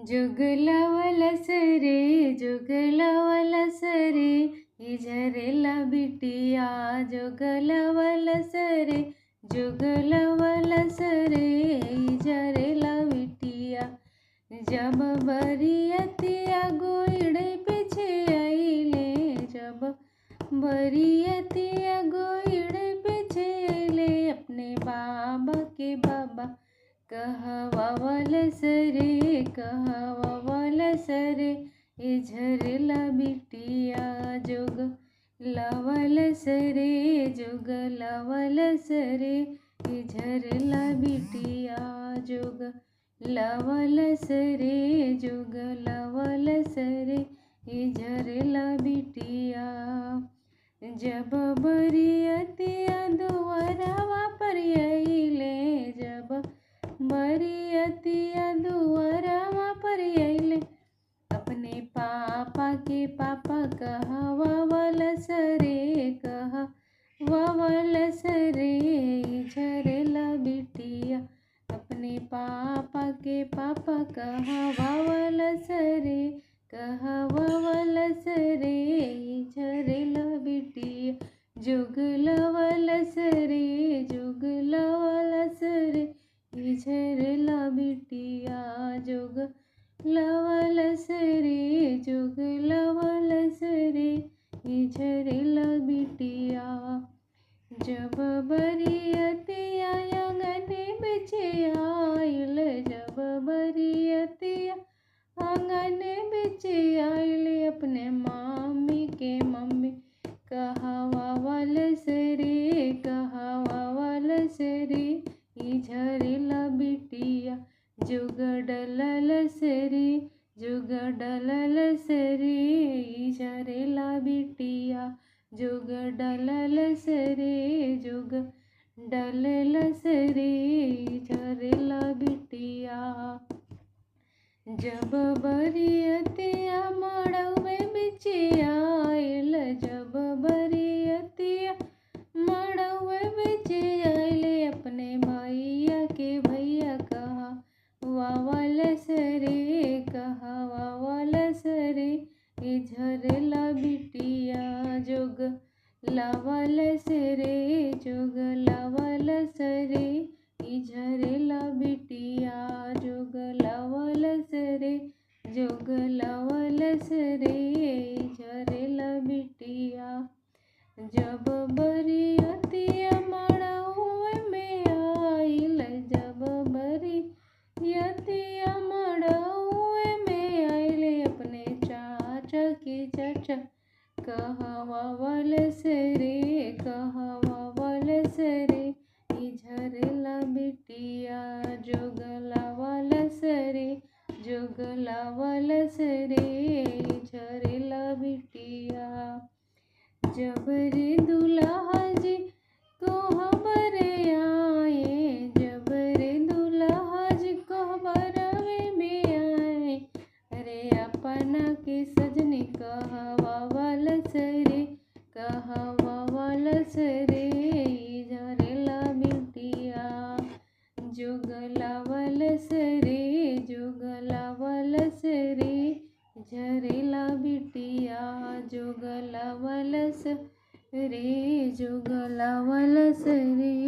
जुगलावलस रे जुगलावलस रे इझरेला बिटिया जुगलावलस रे जुगलावलस रे इझरेला बिटिया। जब बरियतिया गोइड़े पीछे आइले जब बरियतिया गोइड़े पीछे आइले अपने बाबा के बाबा कहवावलस रे कहवावलस रे इझरेला बिटिया जोग लावलस रे जोग लावलस रे इझरेला बिटिया जोग लावलस रे जोग लावलस रे इझरेला बिटिया। जब बरियतिया दुआरवा पर आइले जब बरियतिया दुआरवा पर आइले अपने पापा के पापा कहवावलस रे कहवावलस रे इझरेला बिटिया। अपने पापा के पापा कहवावलस रे कहवावलस रे इझरेला बिटिया। जुगलावलस रे जुगलावलस रे इझरेला बिटिया जोग लावलस रे जोग लावलस रे इझरेला बिटिया। जब बरियतिया आंगने बिछे आइल जब बरियतिया आंगने बिछे आइल अपने मामी के मम्मी कहवावलस रे कहवावलस रे इझरेला बिटिया। जुग डललस रे जुग डललस रे इझरेला बिटिया जुग डललस रे जुग डललस रे इझरेला बिटिया। जब बरियतिया मड़वे बिछे आइल जब बरियतिया मड़वे बिछे आइल अपने भैया के भैया कहवावलस रे कहवावलस रे इझरेला बिटिया जोग लावलस रे जोग लावलस रे इझरेला बिटिया जोग लावलस रे जोग लावलस रे इझरेला बिटिया। जब बरियतिया मड़वे में आइल जब बरियतिया मड़वे में आइल अपने चाचा के चाचा कहवावलस रे कहवावलस रे इझरेला बिटिया जोग लावलस रे जोग लावलस रे इझरेला बिटिया। जब रे दुल्हा